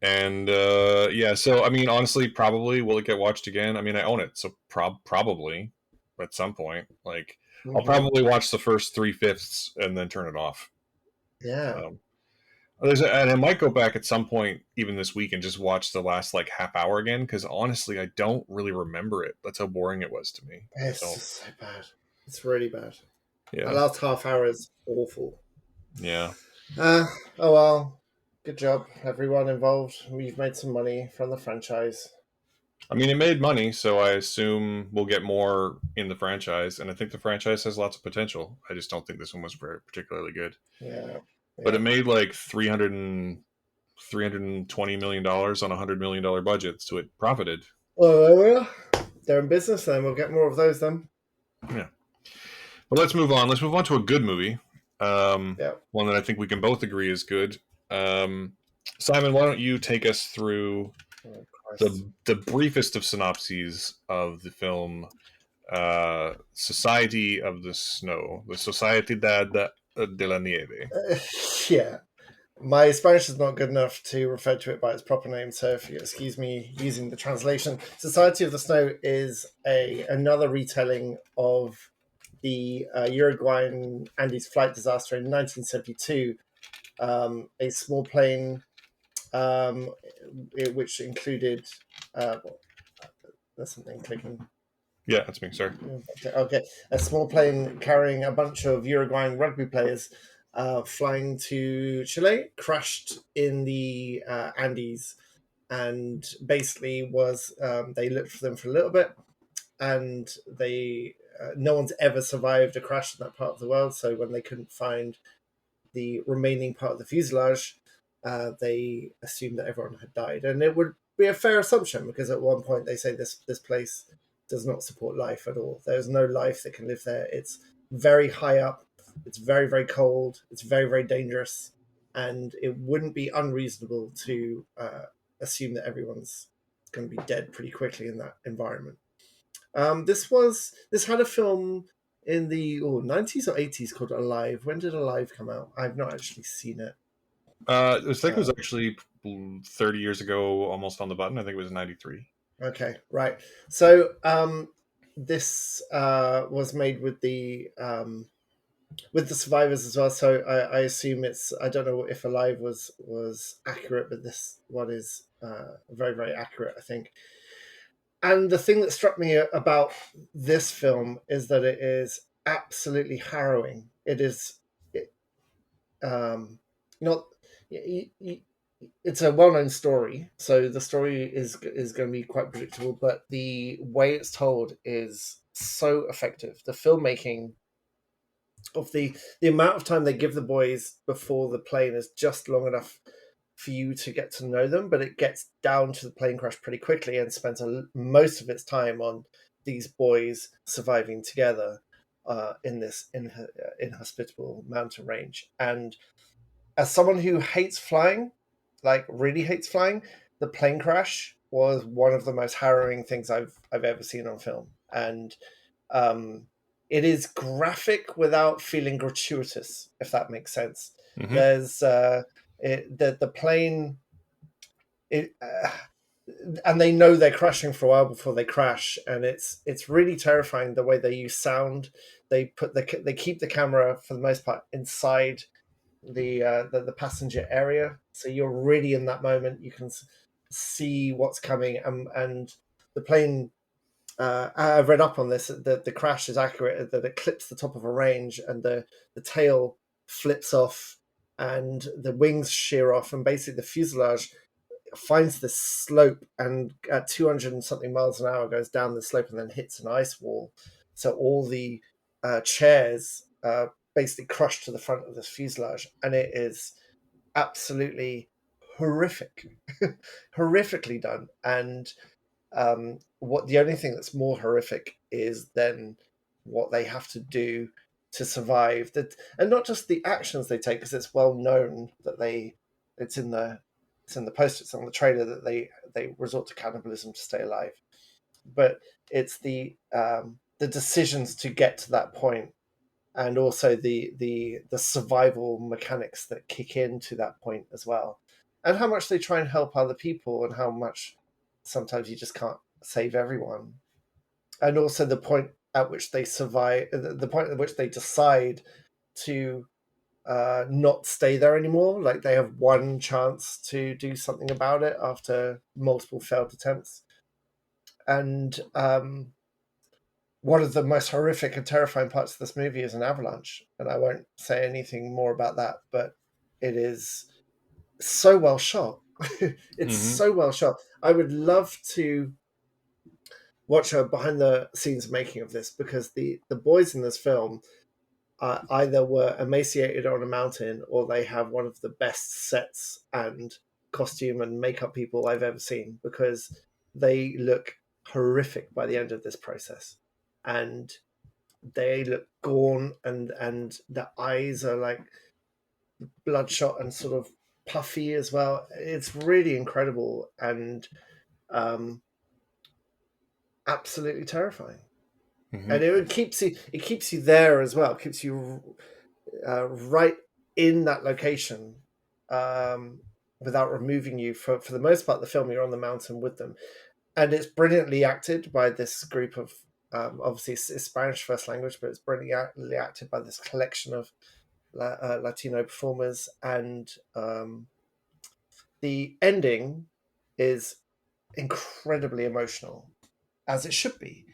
and yeah, so I mean, honestly, probably will it get watched again? I mean, I own it, so probably at some point. Like I'll Hmm. probably watch the first 3/5 and then turn it off. Yeah. Um, and I might go back at some point, even this week, and just watch the last like half hour again. Because honestly, I don't really remember it. That's how boring it was to me. I It's don't. just so bad. It's really bad. That Yeah, last half hour is awful. yeah. Uh, oh well. Good job, everyone involved. We've made some money from the franchise. I mean, it made money, so I assume we'll get more in the franchise. And I think the franchise has lots of potential. I just don't think this one was very particularly good. Yeah. But it Yeah. made like $320 million on $100 million budget, so it profited. Well, they're in business then. We'll get more of those then. Yeah. But let's move on. Let's move on to a good movie. Yeah. One that I think we can both agree is good. Simon, why don't you take us through Oh, Christ. the briefest of synopses of the film Society of the Snow, the Sociedad de la Nieve. Yeah. My Spanish is not good enough to refer to it by its proper name, so if you excuse me using the translation, Society of the Snow is another retelling of the Uruguayan Andes flight disaster in 1972. A small plane, which included, there's something clicking. Yeah, that's me. Sorry. Okay, a small plane carrying a bunch of Uruguayan rugby players flying to Chile crashed in the Andes, and basically was they looked for them for a little bit, and they no one's ever survived a crash in that part of the world. So when they couldn't find the remaining part of the fuselage, they assumed that everyone had died, and it would be a fair assumption because at one point they say this place does not support life at all. There's no life that can live there. It's very high up. It's very very cold. It's very very dangerous, and it wouldn't be unreasonable to assume that everyone's going to be dead pretty quickly in that environment. This had a film in the 90s or 80s called Alive. When did Alive come out? I've not actually seen it. I think it was Uh, actually 30 years ago, almost on the button. I think it was 93. okay, right. So this was made with the survivors as well. So I assume it's, I don't know if Alive was accurate, but this one is very very accurate, I think. And the thing that struck me about this film is that it is absolutely harrowing. It is it, not. It's a well-known story, so the story is going to be quite predictable. But the way it's told is so effective. The filmmaking of the amount of time they give the boys before the plane is just long enough for you to get to know them, but it gets down to the plane crash pretty quickly and spends most of its time on these boys surviving together in this inhospitable mountain range. And as someone who hates flying, like really hates flying, the plane crash was one of the most harrowing things I've ever seen on film, and um, it is graphic without feeling gratuitous, if that makes sense. Mm-hmm. There's the plane, it, and they know they're crashing for a while before they crash, and it's really terrifying the way they use sound. They keep the camera for the most part inside the passenger area, so you're really in that moment. You can see what's coming, and the plane. I've read up on this. That the crash is accurate. That it clips the top of a range, and the tail flips off, and the wings shear off, and basically the fuselage finds this slope, and at 200 and something miles an hour goes down the slope and then hits an ice wall. So all the chairs basically crush to the front of this fuselage, and it is absolutely horrific, horrifically done. And what the only thing that's more horrific is then what they have to do to survive. That, and not just the actions they take, because it's well known that it's in the it's in the poster, it's on the trailer that they resort to cannibalism to stay alive. But it's the decisions to get to that point, and also the survival mechanics that kick into that point as well, and how much they try and help other people, and how much sometimes you just can't save everyone, and also the point at which they survive, the point at which they decide to not stay there anymore. Like they have one chance to do something about it after multiple failed attempts. And one of the most horrific and terrifying parts of this movie is an avalanche, and I won't say anything more about that. But it is so well shot. It's Mm-hmm. so well shot. I would love to watch a behind the scenes making of this, because the boys in this film either were emaciated on a mountain, or they have one of the best sets and costume and makeup people I've ever seen, because they look horrific by the end of this process, and they look gaunt, and the eyes are like bloodshot and sort of puffy as well. It's really incredible, and um, absolutely terrifying. Mm-hmm. and it keeps you there as well. It keeps you right in that location, um, without removing you. For the most part, the film you're on the mountain with them, and it's brilliantly acted by this group of. Obviously, it's Spanish first language, but it's brilliantly acted by this collection of Latino performers, and the ending is incredibly emotional, as it should be.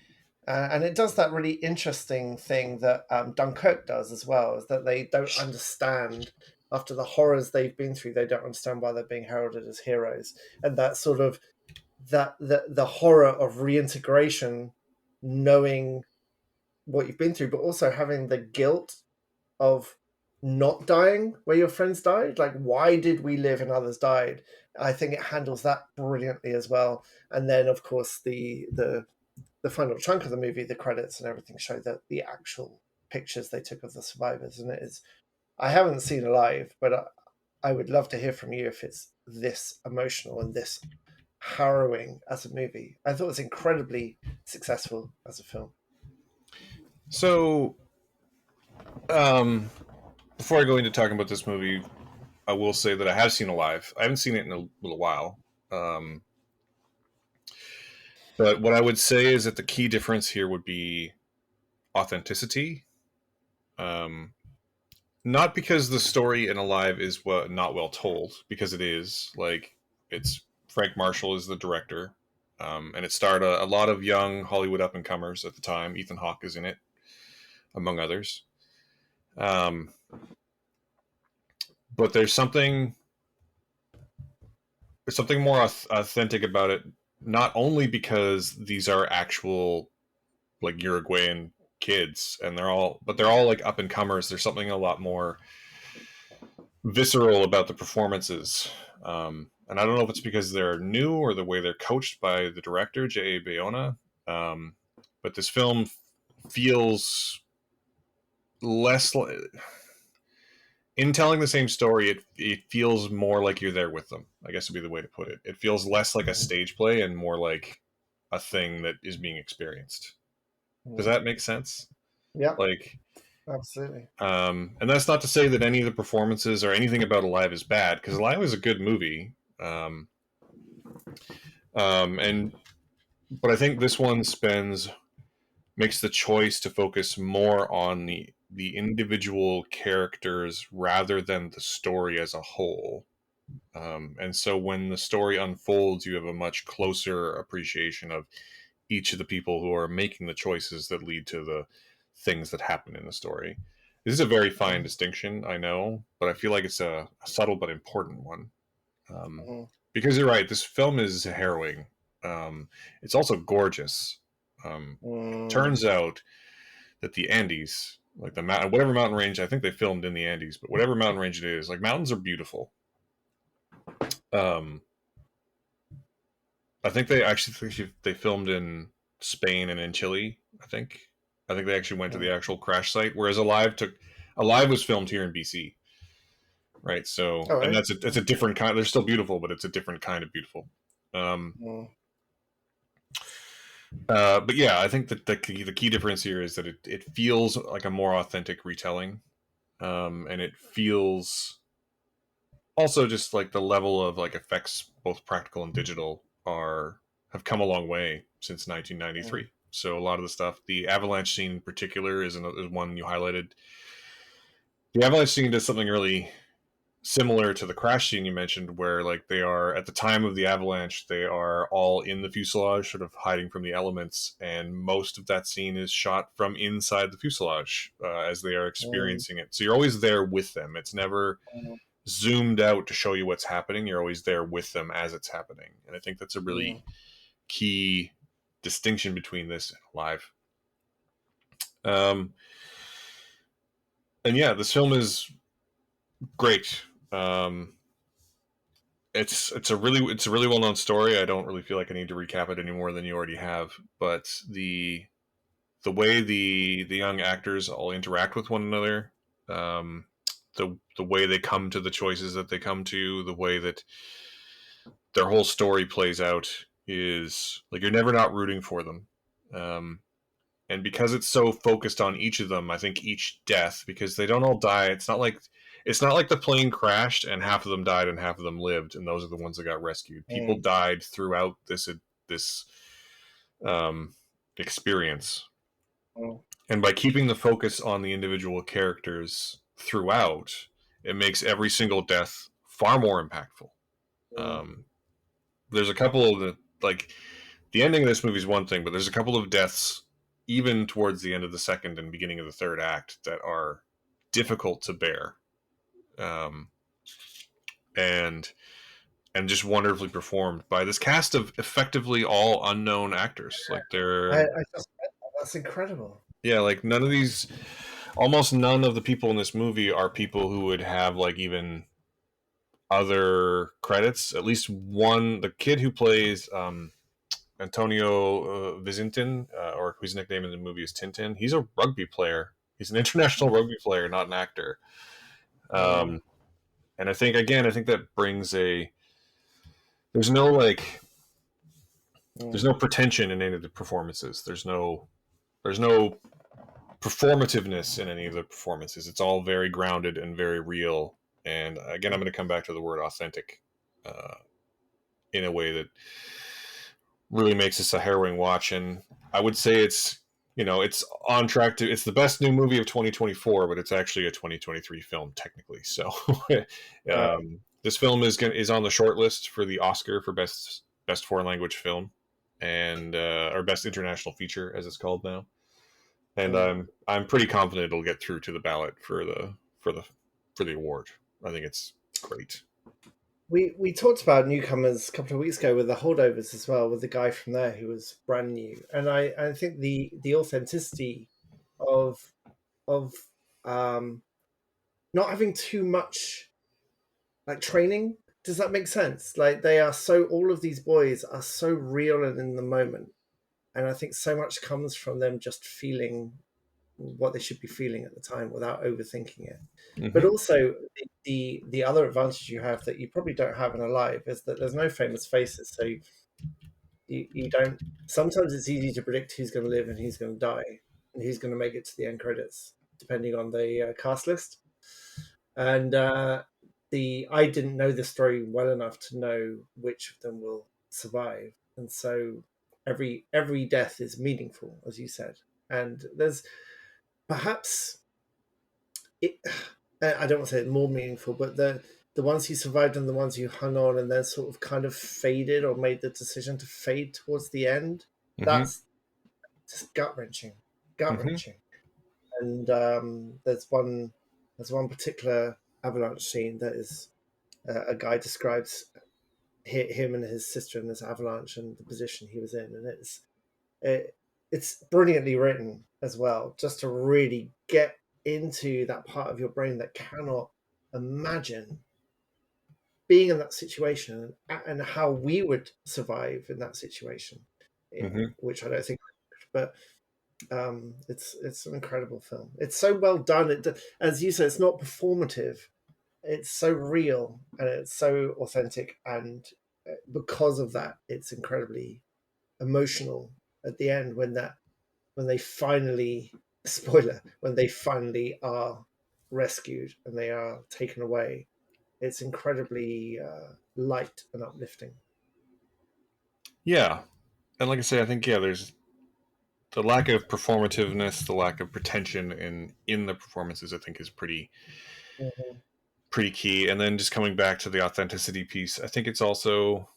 And it does that really interesting thing that Dunkirk does as well, is that they don't understand, after the horrors they've been through, they don't understand why they're being heralded as heroes. And that sort of the horror of reintegration, knowing what you've been through, but also having the guilt of not dying where your friends died. Like, why did we live and others died? I think it handles that brilliantly as well. And then, of course, the final chunk of the movie, the credits and everything, show that the actual pictures they took of the survivors. And it is, I haven't seen Alive, but I would love to hear from you if it's this emotional and this harrowing as a movie. I thought it was incredibly successful as a film. So, um, before I go into talking about this movie, I will say that I have seen Alive. I haven't seen it in a little while. Um, but what I would say is that the key difference here would be authenticity. Um, Not because the story in Alive is not well told, because it is. Like, it's Frank Marshall is the director, and it starred a lot of young Hollywood up and comers at the time. Ethan Hawke is in it, among others. Um, but there's something more authentic about it. Not only because these are actual, like, Uruguayan kids, and they're all like up and comers. There's something a lot more visceral about the performances. And I don't know if it's because they're new or the way they're coached by the director, J.A. Bayona. Um, but this film feels less. In telling the same story, it feels more like you're there with them, I guess would be the way to put it. It feels less like a stage play and more like a thing that is being experienced. Does Mm. that make sense? Yeah, Like, absolutely. and that's not to say that any of the performances or anything about Alive is bad, because Alive is a good movie. And but I think this one makes the choice to focus more on the individual characters rather than the story as a whole. And so when the story unfolds, you have a much closer appreciation of each of the people who are making the choices that lead to the things that happen in the story. This is a very fine Mm. distinction, I know, but I feel like it's a subtle but important one. Um, Mm. because you're right, this film is harrowing. It's also gorgeous. Mm. Turns out that the Andes, like the mountain, whatever mountain range, I think they filmed in the Andes, but whatever mountain range it is, like, mountains are beautiful. Um, I think they filmed in Spain and in Chile. I think they actually went to the Mm. actual crash site, whereas Alive was filmed here in BC, right? So, All and right. it's a different kind. They're still beautiful, but it's a different kind of beautiful. Um, Mm. but yeah, I think that the key difference here is that it feels like a more authentic retelling, and it feels also just like the level of, like, effects, both practical and digital, are have come a long way since Mm. 1993. So a lot of the stuff, the avalanche scene in particular, is one you highlighted. The avalanche scene does something really similar to the crash scene you mentioned, where, like, they are at the time of the avalanche, they are all in the fuselage, sort of hiding from the elements, and most of that scene is shot from inside the fuselage as they are Mm. experiencing it. So you're always there with them. It's never Mm. zoomed out to show you what's happening. You're always there with them as it's happening, and I think that's a Mm. really key distinction between this and Live. Um, and yeah, this film is great. It's a really well known story. I don't really feel like I need to recap it any more than you already have. But the way the young actors all interact with one another, um, the way they come to the choices that they come to, the way that their whole story plays out, is like you're never not rooting for them. Um, And because it's so focused on each of them, I think each death, because they don't all die, it's not like the plane crashed and half of them died and half of them lived, and those are the ones that got rescued. People Mm. died throughout this um, experience, Mm. and by keeping the focus on the individual characters throughout, it makes every single death far more impactful. Mm. Um, there's a couple of the ending of this movie is one thing, but there's a couple of deaths even towards the end of the second and beginning of the third act that are difficult to bear, um, and just wonderfully performed by this cast of effectively all unknown actors. Like I they're just that's incredible. yeah, like none of these, almost none of the people in this movie are people who would have like even other credits. At least one, the kid who plays Antonio Vizintin, or whose nickname in the movie is Tintin. He's a rugby player. He's an international rugby player, not an actor. Mm. Um, and I think that brings a there's no like there's Mm. no pretension in any of the performances. There's no performativeness in any of the performances. It's all very grounded and very real. And again, I'm going to come back to the word authentic uh, in a way that really makes this a harrowing watch. And I would say it's on track to, it's the best new movie of 2024, but it's actually a 2023 film technically. So Right. this film is on the short list for the Oscar for best foreign language film, and or best international feature as it's called now. And Mm. I'm pretty confident it'll get through to the ballot for the award. I think it's great. We talked about newcomers a couple of weeks ago with the holdovers as well, with the guy from there who was brand new, and I think the authenticity of of um, not having too much like training. Does that make sense? Like they are so all of these boys are so real and in the moment, and I think so much comes from them just feeling what they should be feeling at the time without overthinking it. But Hmm. also the other advantage you have that you probably don't have in a live is that there's no famous faces, so you don't. Sometimes it's easy to predict who's going to live and who's going to die and who's going to make it to the end credits, depending on the cast list. And the I didn't know the story well enough to know which of them will survive, and so every death is meaningful, as you said. And there's perhaps it, I don't want to say more meaningful, but the ones who survived and the ones who hung on and then sort of kind of faded or made the decision to fade towards the end, Hmm. that's just gut wrenching, gut Hmm. wrenching. And there's one particular avalanche scene that is a guy describes him and his sister in this avalanche and the position he was in, and it's brilliantly written as well, just to really get into that part of your brain that cannot imagine being in that situation and how we would survive in that situation, Hmm. which I don't think, but it's an incredible film. It's so well done. As you said, it's not performative. It's so real and it's so authentic, and because of that, it's incredibly emotional at the end when they finally spoiler when they finally are rescued and they are taken away. It's incredibly light and uplifting. Yeah, and like I say, I think there's the lack of performativeness, the lack of pretension in the performances. I think is Mhm. pretty key. And then just coming back to the authenticity piece, I think it's also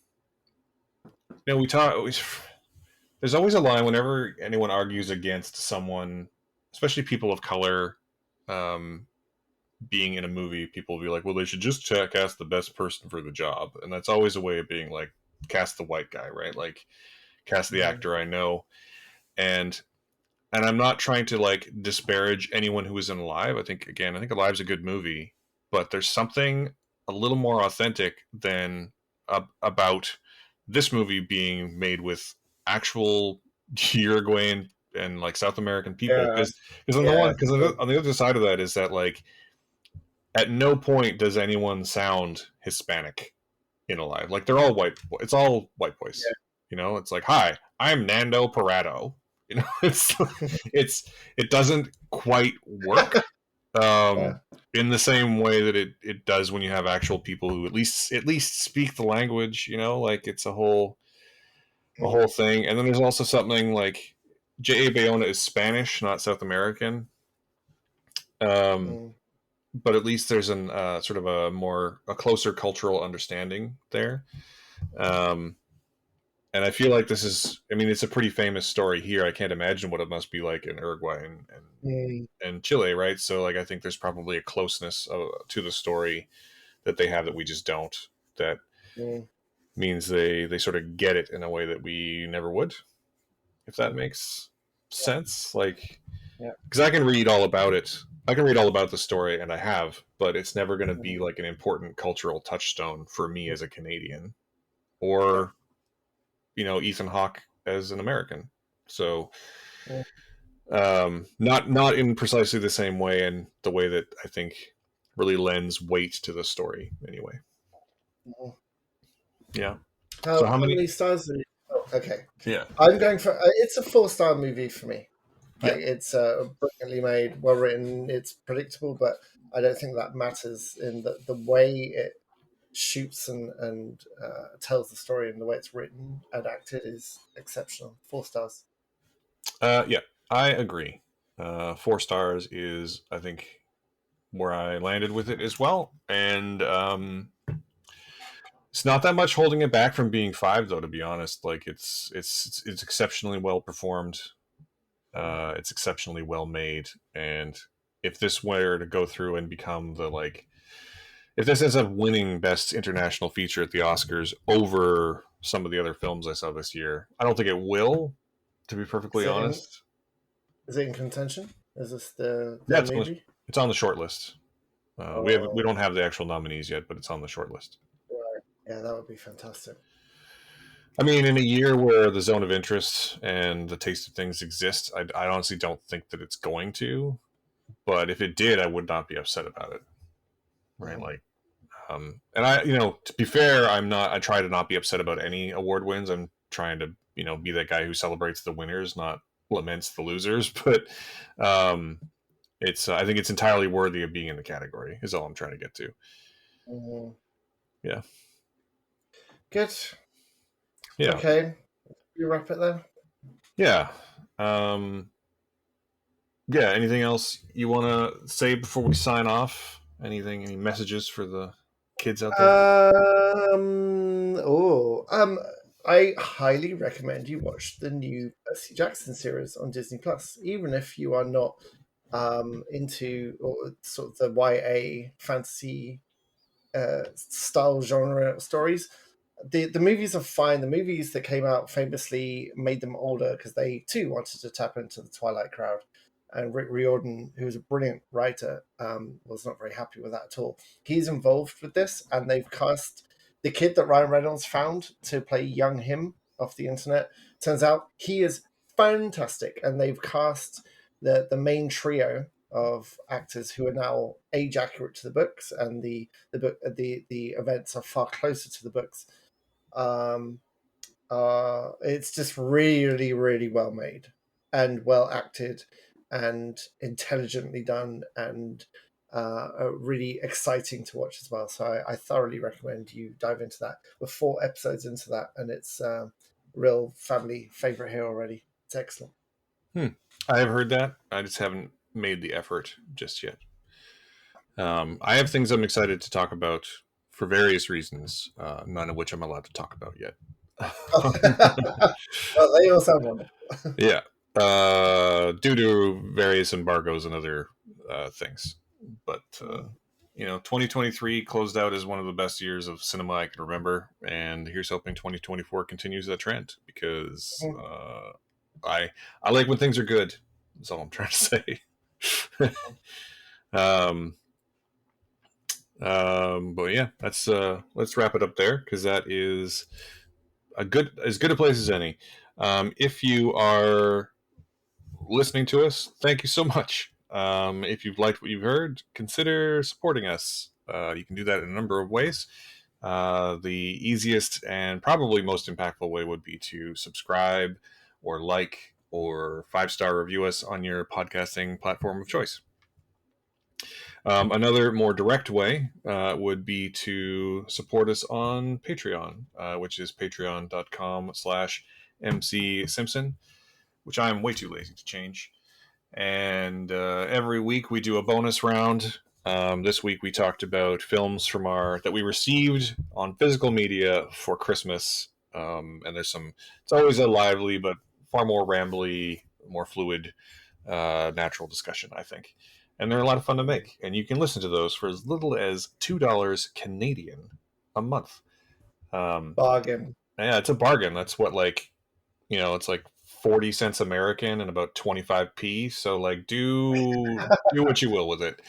we talk. There's always a line whenever anyone argues against someone, especially people of color, um, being in a movie. People will be like, "Well, they should just cast the best person for the job," and that's always a way of being like, "Cast the white guy, right? Like, cast the Mhm. actor I know." And I'm not trying to like disparage anyone who is in Alive. I think Alive's a good movie, but there's something a little more authentic than about this movie being made with actual Uruguayan and like South American people. Yeah, Because on the yeah, one because on the other side of that is that like at no point does anyone sound Hispanic in Alive. Like they're all white. It's all white yeah, boys. It's like, hi, I'm Nando Parado. You know, it doesn't quite work Yeah. in the same way that it does when you have actual people who at least speak the language. You know, like it's a whole thing. And then there's also something like J.A. Bayona is Spanish, not South American. Mm. But at least there's an sort of a closer cultural understanding there. Um, and I feel like this is, I mean, it's a pretty famous story here. I can't imagine what it must be like in Uruguay Mm. and Chile, right? So, like, I think there's probably a closeness to the story that they have that we just don't. That Mm. means they sort of get it in a way that we never would, if that makes sense. Like, Yeah. because I can read all about it. I can read all about the story, and I have, but it's never going to be Mm. like an important cultural touchstone for me as a Canadian, Yeah. or Ethan Hawke as an American. So, Mm. not in precisely the same way, and the way that I think really lends weight to the story. Anyway, Mm. yeah. How So how how many? many stars? Oh, okay. Yeah, I'm going for it's a 4-star movie for me. yeah. Like it's brilliantly made, well written. It's predictable, but I don't think that matters in the way it shoots and tells the story, and the way it's written and acted is exceptional. 4 stars. Yeah, I agree. 4 stars is, I think, where I landed with it as well, and it's not that much holding it back from being 5, though. To be honest, like it's exceptionally well performed. It's exceptionally well made, and if this were to go through and become if this ends up winning Best International Feature at the Oscars over some of the other films I saw this year, I don't think it will. To be Is perfectly it in honest, is it in contention? Is this the yeah, their movie? it's on the short list. We Oh, don't have the actual nominees yet, but it's on the short list. right. Yeah, that would be fantastic. I mean, in a year where the zone of interest and the taste of things exists, I honestly don't think that it's going to. But if it did, I would not be upset about it. Right? Mm. Like, and to be fair, I'm not. I try to not be upset about any award wins. I'm trying to, be that guy who celebrates the winners, not laments the losers. But um, I think it's entirely worthy of being in the category. Is all I'm trying to get to. Mm. Yeah. Good. Yeah. Okay, you wrap it there. Yeah. Um, yeah. Anything else you want to say before we sign off? Any messages for the kids out there? I highly recommend you watch the new Percy Jackson series on Disney Plus, even if you are not into or sort of the YA fantasy style genre stories. The movies are fine. The movies that came out famously made them older because they too wanted to tap into the Twilight crowd. And Rick Riordan, who was a brilliant writer, was not very happy with that at all. He's involved with this, and they've cast the kid that Ryan Reynolds found to play young him off the internet. Turns out he is fantastic, and they've cast the main trio of actors who are now age accurate to the books, and the events are far closer to the books. Um, it's just really, really well made and well acted and intelligently done and really exciting to watch as well. So I thoroughly recommend you dive into that. We're 4 episodes into that, and it's real family favorite here already. It's excellent. Hmm. I have heard that. I just haven't made the effort just yet. I have things I'm excited to talk about for various reasons, none of which I'm allowed to talk about yet. Well, they all sound wonderful. Yeah, due to various embargoes and other things. But 2023 closed out as one of the best years of cinema I can remember, and here's hoping 2024 continues that trend because I like when things are good. That's all I'm trying to say. um, but yeah, let's wrap it up there because that is as good a place as any. If you are listening to us, thank you so much. If you've liked what you've heard, consider supporting us. You can do that in a number of ways. The easiest and probably most impactful way would be to subscribe or like or 5-star review us on your podcasting platform of choice. Another more direct way would be to support us on Patreon, which is patreon.com/MC Simpson, which I am way too lazy to change. And every week we do a bonus round. This week we talked about films from that we received on physical media for Christmas. And there's it's always a lively but far more rambly, more fluid, natural discussion, I think. And they're a lot of fun to make. And you can listen to those for as little as $2 Canadian a month. Bargain. Yeah, it's a bargain. That's what, it's like 40 cents American and about 25p. So, do what you will with it.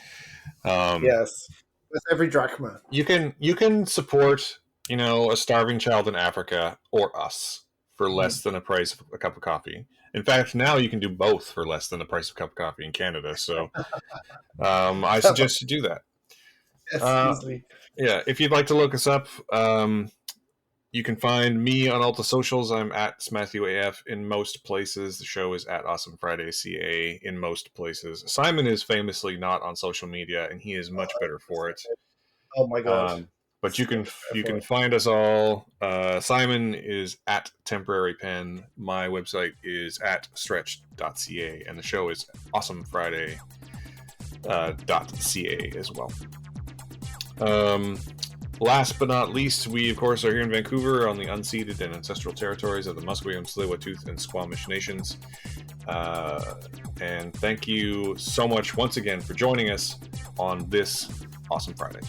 Yes. That's every drachma. You can support, a starving child in Africa or us for less than the price of a cup of coffee. In fact, now you can do both for less than the price of a cup of coffee in Canada. So I suggest you do that. Yes, easily. Yeah, if you'd like to look us up, you can find me on all the socials. I'm at SmatthewAF in most places. The show is at Awesome Friday CA in most places. Simon is famously not on social media, and he is much better for it. Oh my god! But you can find us all. Simon is at Temporary Pen. My website is at stretch.ca, and the show is awesomefriday.ca as well. Last but not least, we of course are here in Vancouver on the unceded and ancestral territories of the Musqueam, Tsleil-Waututh, and Squamish nations. And thank you so much once again for joining us on this Awesome Friday.